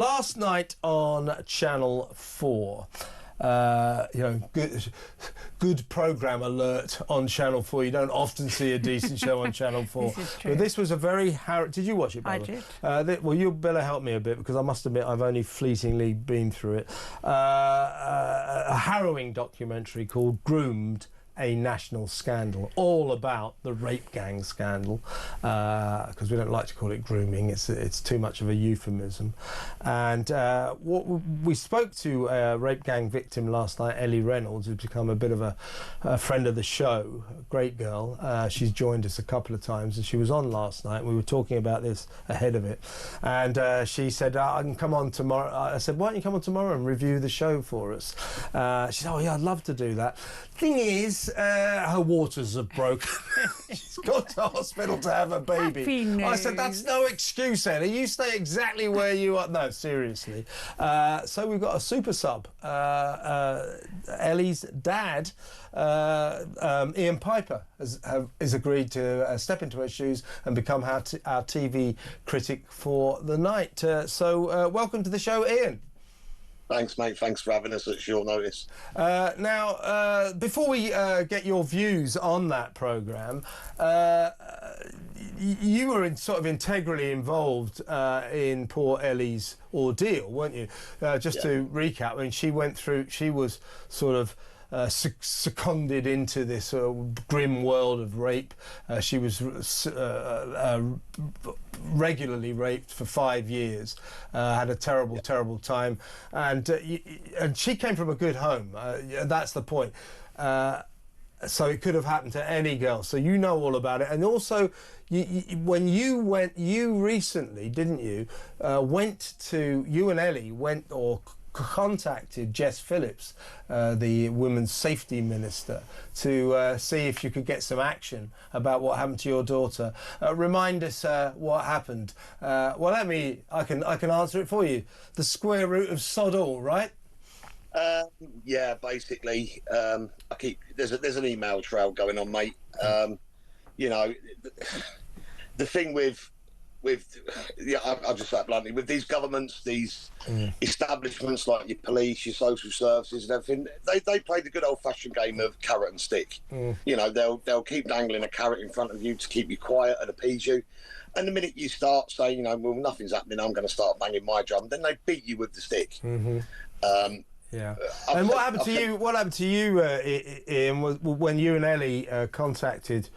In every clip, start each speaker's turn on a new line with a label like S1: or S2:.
S1: Last night on Channel 4, good programme alert on Channel 4. You don't often see a decent show on Channel 4.
S2: This is true.
S1: But this was a very Did you watch it, by the way?
S2: I did.
S1: Well, you better help me a bit, because I must admit I've only fleetingly been through it. A harrowing documentary called Groomed, a National Scandal, all about the rape gang scandal, because we don't like to call it grooming. It's too much of a euphemism. And we spoke to a rape gang victim last night, Ellie Reynolds, who's become a bit of a friend of the show, a great girl. She's joined us a couple of times, and she was on last night. We were talking about this ahead of it, and she said, I can come on tomorrow. I said, why don't you come on tomorrow and review the show for us? She said, oh yeah, I'd love to do that. Thing is, her waters have broken. She's gone to hospital to have a baby.
S2: Happy news.
S1: I said, that's no excuse, Ellie. You stay exactly where you are. No, seriously. So we've got a super sub. Ellie's dad, Ian Piper, has agreed to step into her shoes and become our TV critic for the night. So welcome to the show, Ian.
S3: Thanks, mate. Thanks for having us at short notice.
S1: Now, before we get your views on that programme, you were sort of integrally involved in poor Ellie's ordeal, weren't you? Just to recap, I mean, she was sort of seconded into this grim world of rape. She was regularly raped for 5 years, had a terrible time, and she came from a good home. That's the point. So it could have happened to any girl. So you know all about it. And also, when you recently, didn't you, you and Ellie went or contacted Jess Phillips, the Women's Safety Minister, to see if you could get some action about what happened to your daughter. Remind us what happened. Well, I can answer it for you. The square root of sod all, right?
S3: Yeah, basically, there's an email trail going on, mate. You know, the thing with I'll just say it bluntly, with these governments, these establishments like your police, your social services and everything, they play the good old-fashioned game of carrot and stick. You know, they'll keep dangling a carrot in front of you to keep you quiet and appease you. And the minute you start saying, you know, well, nothing's happening, I'm going to start banging my drum, then they beat you with the stick.
S1: Yeah. And what happened to you? What happened to you, Ian, when you and Ellie contacted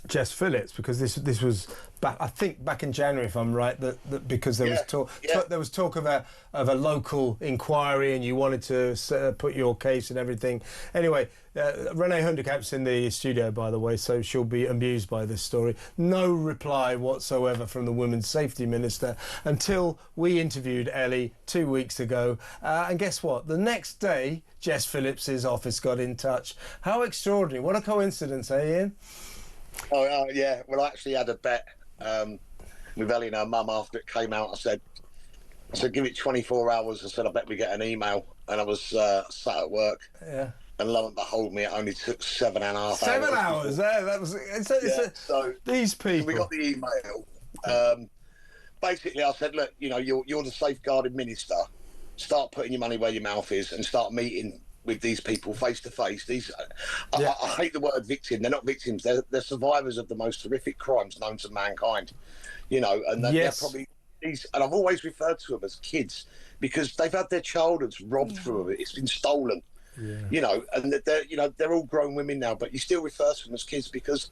S1: Jess Phillips, because this was back, I think back in January, if I'm right, that because there was talk there was talk of a local inquiry, and you wanted to put your case and everything. Anyway, Renee Hunderkamp's in the studio, by the way, so she'll be amused by this story. No reply whatsoever from the Women's Safety Minister until we interviewed Ellie 2 weeks ago, and guess what? The next day, Jess Phillips's office got in touch. How extraordinary! What a coincidence, eh, Ian?
S3: Oh, yeah. Well, I actually had a bet with Ellie and her mum after it came out. I said, give it 24 hours. I said, I bet we get an email. And I was sat at work. Yeah. And lo and behold, it only took 7.5 hours.
S1: 7 hours? That was. So these people.
S3: We got the email. Basically, I said, look, you know, you're the safeguarding minister. Start putting your money where your mouth is and start meeting with these people face to face. I hate the word victim. They're not victims. They're survivors of the most horrific crimes known to mankind. You know, and they're probably these. And I've always referred to them as kids because they've had their childhoods robbed from it. It's been stolen. Yeah. You know, and they're all grown women now, but you still refer to them as kids because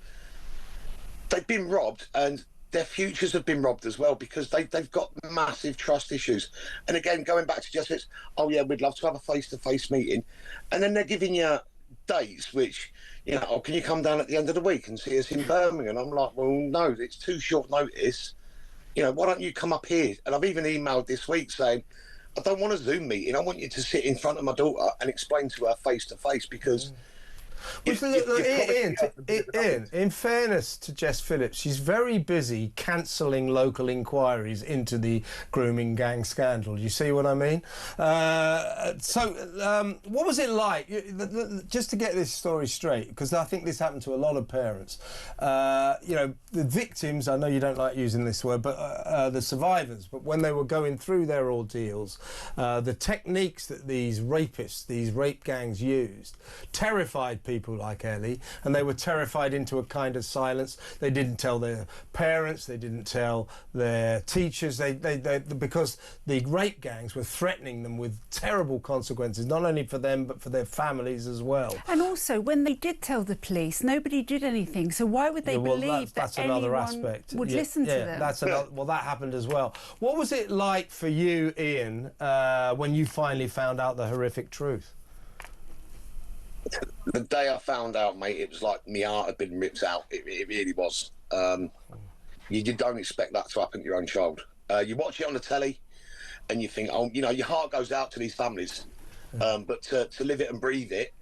S3: they've been robbed and their futures have been robbed as well because they've got massive trust issues. And again, going back to just, oh yeah, we'd love to have a face-to-face meeting. And then they're giving you dates, which, you know, oh, can you come down at the end of the week and see us in Birmingham? I'm like, well, no, it's too short notice. You know, why don't you come up here? And I've even emailed this week saying, I don't want a Zoom meeting. I want you to sit in front of my daughter and explain to her face-to-face because
S1: Ian, in fairness to Jess Phillips, she's very busy cancelling local inquiries into the grooming gang scandal. You see what I mean? What was it like, just to get this story straight, because I think this happened to a lot of parents. You know, the victims, I know you don't like using this word, but the survivors, but when they were going through their ordeals, the techniques that these rapists, these rape gangs used, terrified people like Ellie, and they were terrified into a kind of silence. They didn't tell their parents, they didn't tell their teachers, because the rape gangs were threatening them with terrible consequences, not only for them but for their families as well.
S2: And also, when they did tell the police, nobody did anything. So why would they believe
S1: that's
S2: that
S1: another
S2: anyone
S1: aspect.
S2: would listen to them?
S1: That's another. Well, that happened as well. What was it like for you, Ian, when you finally found out the horrific truth?
S3: The day I found out, mate, it was like my heart had been ripped out. It really was. You don't expect that to happen to your own child. You watch it on the telly and you think, oh, you know, your heart goes out to these families. But to live it and breathe it,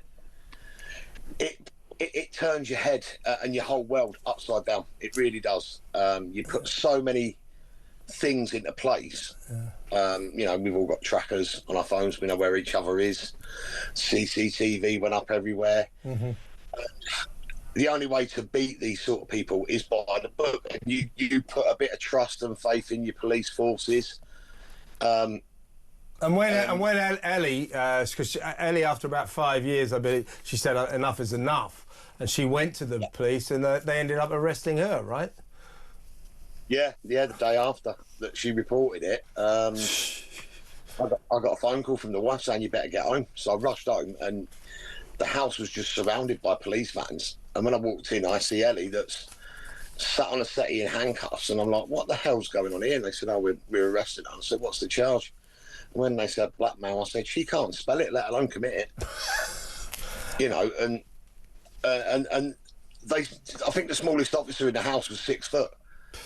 S3: it turns your head and your whole world upside down. It really does. You put so many things into place. You know, we've all got trackers on our phones. We know where each other is. CCTV went up everywhere. The only way to beat these sort of people is by the book. And you put a bit of trust and faith in your police forces. And when
S1: Ellie, because Ellie, after about 5 years, I believe, she said enough is enough, and she went to the police, and they ended up arresting her, right?
S3: Yeah, the day after that she reported it, I got a phone call from the wife saying you better get home. So I rushed home, and the house was just surrounded by police vans. And when I walked in, I see Ellie that's sat on a settee in handcuffs, and I'm like, what the hell's going on here? And they said, oh, we're arresting her. I said, what's the charge? And when they said blackmail, I said, she can't spell it, let alone commit it. You know, and they, I think the smallest officer in the house was 6 foot.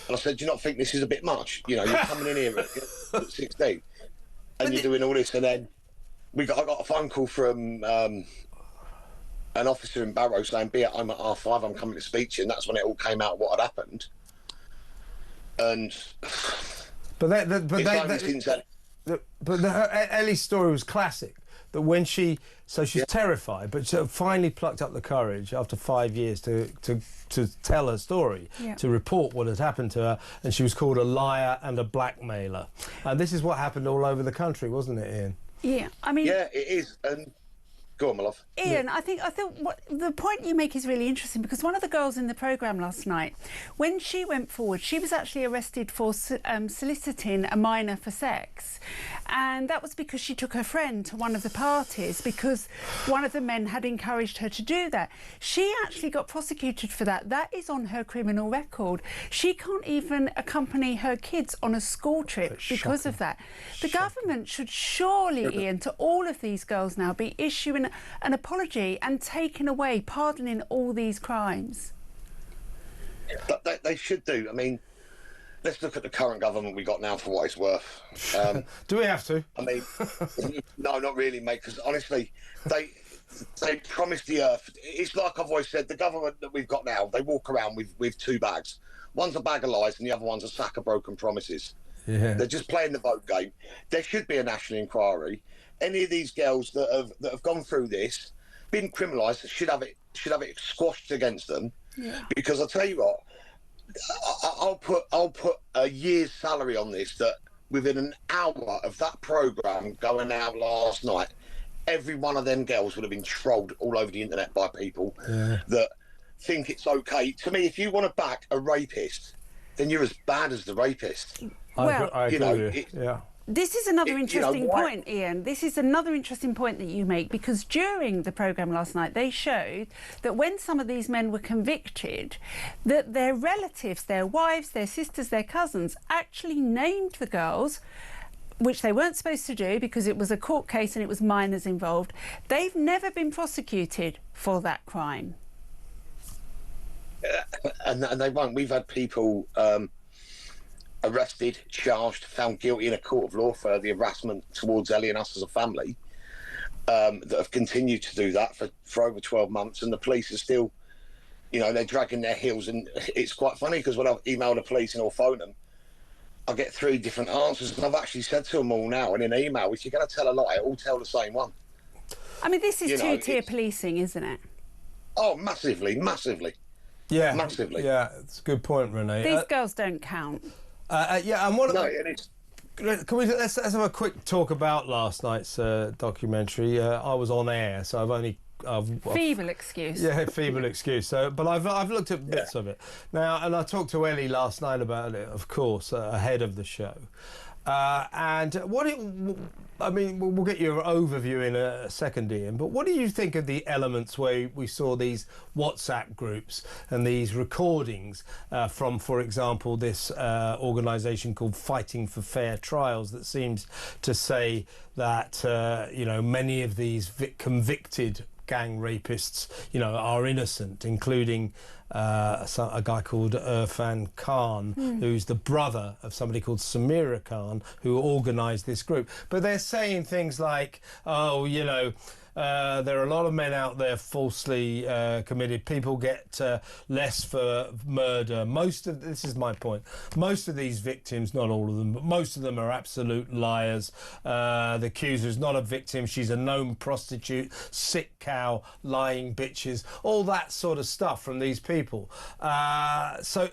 S3: And I said, do you not think this is a bit much? You know, you're coming in here at 16 and you're doing all this. And then I got a phone call from an officer in Barrow saying, be at home at 5:30, I'm coming to speak to you. And that's when it all came out what had happened. And
S1: Ellie's story was classic. That when she's terrified, but she finally plucked up the courage after 5 years to tell her story, to report what had happened to her, and she was called a liar and a blackmailer. And this is what happened all over the country, wasn't it, Ian?
S2: Yeah, I mean...
S3: Yeah, it is. And go on, my love.
S2: Ian, I think what the point you make is really interesting, because one of the girls in the programme last night, when she went forward, she was actually arrested for soliciting a minor for sex, and that was because she took her friend to one of the parties because one of the men had encouraged her to do that. She actually got prosecuted for that. That is on her criminal record. She can't even accompany her kids on a school trip because of that. The government should surely, Ian, to all of these girls now be issuing an apology and taking away, pardoning all these crimes.
S3: They should do. I mean, let's look at the current government we got now for what it's worth.
S1: Do we have to?
S3: I mean, no, not really, mate, because honestly, they promised the earth. It's like I've always said, the government that we've got now, they walk around with 2 bags. One's a bag of lies and the other one's a sack of broken promises. Yeah. They're just playing the vote game. There should be a national inquiry. Any of these girls that have gone through this, been criminalised, should have it squashed against them. Yeah. Because I'll tell you what, I'll put a year's salary on this, that within an hour of that programme going out last night, every one of them girls would have been trolled all over the internet by people that think it's okay. To me, if you want to back a rapist, then you're as bad as the rapist.
S2: Well,
S1: I agree with you. Yeah.
S2: This is another interesting point, Ian. This is another interesting point that you make, because during the programme last night, they showed that when some of these men were convicted, that their relatives, their wives, their sisters, their cousins, actually named the girls, which they weren't supposed to do because it was a court case and it was minors involved. They've never been prosecuted for that crime.
S3: And they won't. We've had people... arrested, charged, found guilty in a court of law for the harassment towards Ellie and us as a family. that have continued to do that for over 12 months, and the police are still, they're dragging their heels. And it's quite funny because when I email the police and or phone them, I get 3 different answers, and I've actually said to them all now in an email, if you're going to tell a lie, all tell the same one.
S2: I mean, this is two-tier policing, isn't it?
S3: Oh, massively.
S1: Yeah,
S3: massively.
S1: Yeah, it's a good point, Renee.
S2: These girls don't count.
S1: Yeah, and what?
S3: No, it is.
S1: Let's have a quick talk about last night's documentary. I was on air, so I've
S2: feeble excuse.
S1: Yeah, feeble excuse. So, but I've looked at bits of it now, and I talked to Ellie last night about it, of course, ahead of the show. And we'll get your overview in a second, Ian, but what do you think of the elements where we saw these WhatsApp groups and these recordings from, for example, this organisation called Fighting for Fair Trials that seems to say that, many of these convicted gang rapists, are innocent, including a guy called Irfan Khan, who's the brother of somebody called Samira Khan, who organised this group. But they're saying things like, there are a lot of men out there falsely committed. People get less for murder. This is my point. Most of these victims, not all of them, but most of them are absolute liars. The accuser is not a victim. She's a known prostitute, sick cow, lying bitches, all that sort of stuff from these people. So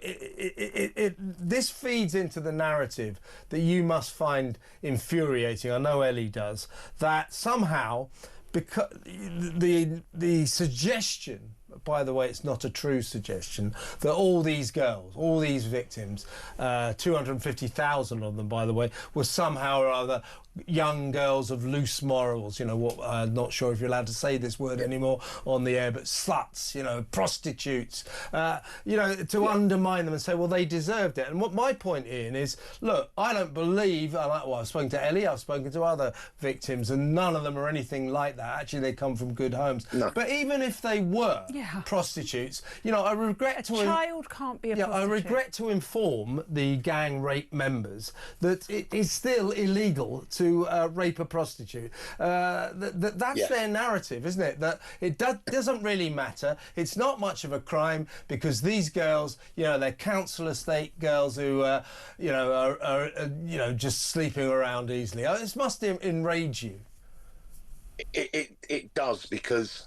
S1: this feeds into the narrative that you must find infuriating. I know Ellie does. That somehow, because the suggestion, by the way, it's not a true suggestion, that all these girls, all these victims, 250,000 of them, by the way, were somehow or other young girls of loose morals, I'm not sure if you're allowed to say this word anymore on the air, but sluts, prostitutes, to undermine them and say, well, they deserved it. And what my point, Ian, is, look, I don't believe, I've spoken to Ellie, I've spoken to other victims, and none of them are anything like that. Actually, they come from good homes. No. But even if they were prostitutes, I regret to...
S2: A child can't be a prostitute.
S1: I regret to inform the gang rape members that it is still illegal to rape a prostitute. That's their narrative, isn't it? That it doesn't really matter. It's not much of a crime because these girls, they're council estate girls who, are just sleeping around easily. This must enrage you.
S3: It does, because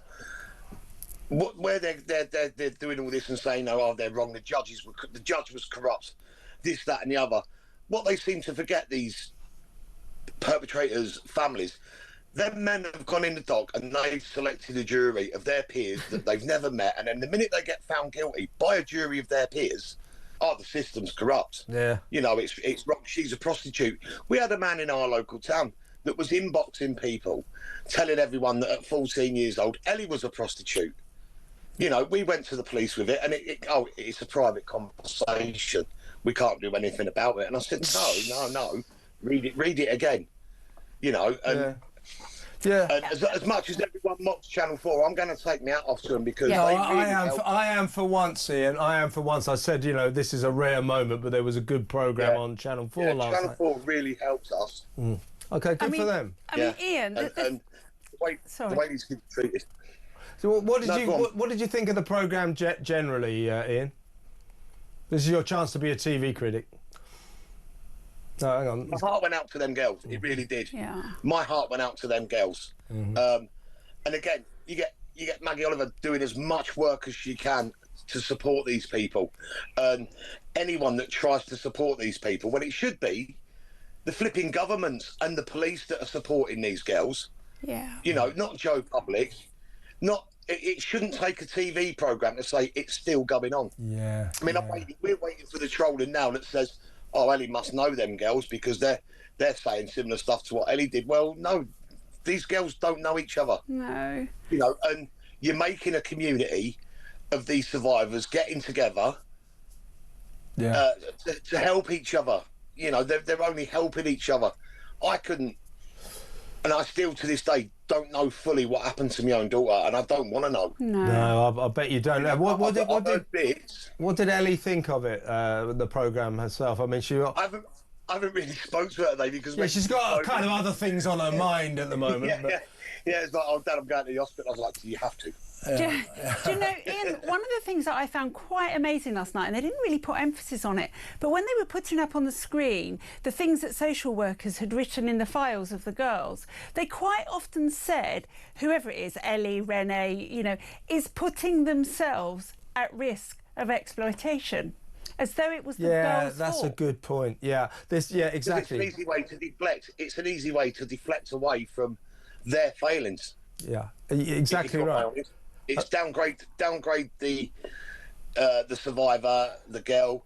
S3: where they're doing all this and saying, they're wrong. The judge was corrupt. This, that, and the other. What they seem to forget, these perpetrators' families, them men have gone in the dock and they've selected a jury of their peers that they've never met, and then the minute they get found guilty by a jury of their peers, the system's corrupt.
S1: Yeah,
S3: it's wrong. She's a prostitute. We had a man in our local town that was inboxing people, telling everyone that at 14 years old, Ellie was a prostitute. We went to the police with it, and it's a private conversation. We can't do anything about it. And I said, no. Read it again, and as much as everyone mocks Channel 4, I'm going to take my hat off to them because
S1: I am for once, Ian. I said, this is a rare moment, but there was a good programme on Channel 4 last night.
S3: Channel 4 really helped us.
S1: Okay, good for them.
S2: I mean, Ian,
S3: and the way these kids are treated.
S1: So what did you think of the programme generally, Ian? This is your chance to be a TV critic. No, hang on.
S3: My heart went out to them girls. It really did.
S2: Yeah.
S3: My heart went out to them girls. And again, you get Maggie Oliver doing as much work as she can to support these people. And anyone that tries to support these people, when it should be the flipping governments and the police that are supporting these girls.
S2: Yeah.
S3: Not Joe Public. It shouldn't take a TV programme to say it's still going on.
S1: Yeah.
S3: I mean, we're waiting for the trolling now that says, Ellie must know them girls because they're saying similar stuff to what Ellie did. Well, no, these girls don't know each other.
S2: No.
S3: And you're making a community of these survivors getting together to help each other. They're only helping each other. I couldn't, and I still to this day don't know fully what happened to my own daughter, and I don't want to know.
S1: No, I bet you don't. What did Ellie think of it? The programme herself. I mean, I
S3: I haven't really spoke to her today because
S1: she's got kind of other things on her mind at the moment.
S3: Yeah, it's like, oh, Dad, I'm going to the hospital. I was like, do you have to?
S2: Do you know, Ian, one of the things that I found quite amazing last night, and they didn't really put emphasis on it, but when they were putting up on the screen the things that social workers had written in the files of the girls, they quite often said, whoever it is, Ellie, Renee, you know, is putting themselves at risk of exploitation. As though it was the girl's
S1: that's
S2: fault.
S1: a good point. Yeah, exactly.
S3: It's an easy way to deflect. It's an easy way to deflect away from their failings.
S1: Yeah, exactly right.
S3: It's downgrade the survivor, the girl,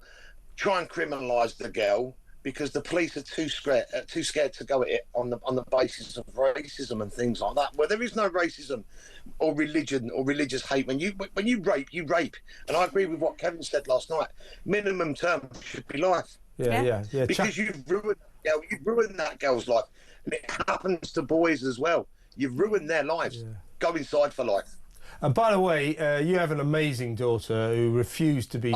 S3: try and criminalise the girl because the police are too scared to go at it on the basis of racism and things like that. Where there is no racism or religion or religious hate. When you rape, you rape. And I agree with what Kevin said last night. Minimum term should be life.
S1: Yeah.
S3: Because you've ruined that girl's life, and it happens to boys as well. You've ruined their lives. Go inside for life.
S1: And by the way, you have an amazing daughter who refused to be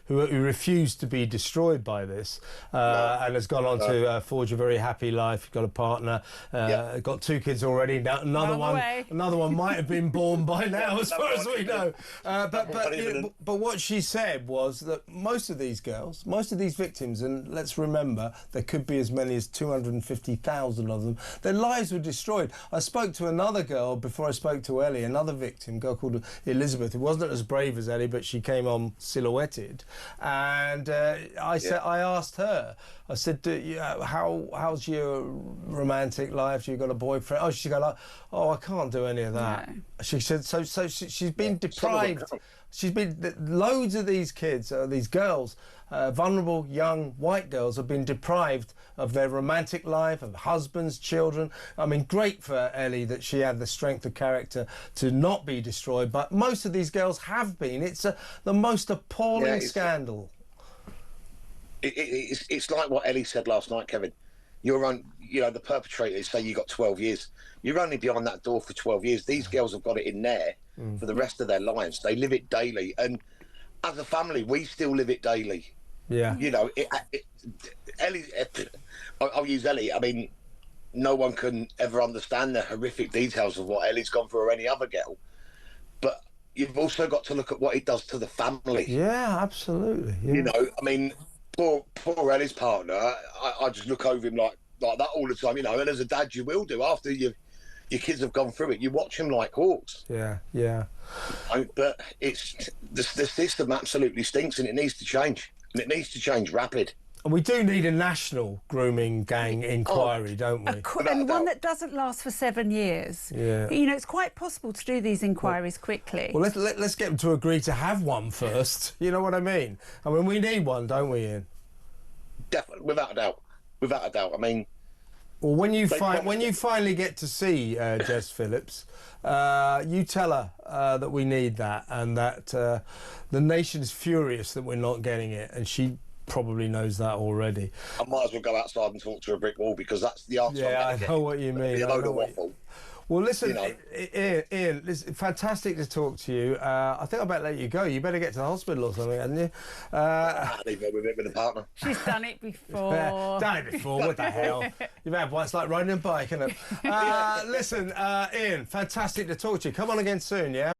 S1: who refused to be destroyed by this, and has gone on to forge a very happy life. Got a partner, got 2 kids already. Now, another one might have been born by now, as far as we know. But what she said was that most of these girls, most of these victims, and let's remember there could be as many as 250,000 of them, their lives were destroyed. I spoke to another girl before I spoke to Ellie, another victim, a girl called Elizabeth, who wasn't as brave as Ellie, but she came on silhouetted, and I asked her, I said, how's your romantic life? You got a boyfriend? Oh, she go like, oh, I can't do any of that. No. She said, so she's been deprived. She's been, loads of these kids, these girls, vulnerable young white girls, have been deprived of their romantic life, of husbands, children. I mean, great for Ellie that she had the strength of character to not be destroyed, but most of these girls have been. It's the most appalling scandal.
S3: It's like what Ellie said last night, Kevin. The perpetrators say you got 12 years. You're only behind that door for 12 years. These girls have got it in there for the rest of their lives. They live it daily. And as a family, we still live it daily.
S1: Yeah.
S3: You know, Ellie, I'll use Ellie. I mean, no one can ever understand the horrific details of what Ellie's gone through or any other girl. But you've also got to look at what it does to the family.
S1: Yeah, absolutely. Yeah.
S3: You know, I mean, poor Ellie's partner, I just look over him like that all the time, you know, and as a dad you will do after your kids have gone through it. You watch them like hawks.
S1: Yeah.
S3: But the system absolutely stinks and it needs to change. And it needs to change rapid.
S1: And we do need a national grooming gang inquiry, don't we?
S2: And one that doesn't last for 7 years.
S1: Yeah.
S2: You know, it's quite possible to do these inquiries quickly.
S1: Well, let's get them to agree to have one first. You know what I mean? I mean, we need one, don't we, Ian?
S3: Definitely, without a doubt. Without a doubt. I mean...
S1: Well, when you finally get to see Jess Phillips, you tell her that we need that, and that the nation's furious that we're not getting it, and she probably knows that already.
S3: I might as well go outside and talk to a brick wall because that's the answer.
S1: Yeah, I know what you mean. Well, listen, you know. Ian, listen, fantastic to talk to you. I think I better let you go. You better get to the hospital or something, hadn't you?
S3: Leave her with a partner.
S2: She's done it before.
S1: Done it before, what the hell? You've had one, it's like riding a bike, isn't it? Listen, Ian, fantastic to talk to you. Come on again soon, yeah?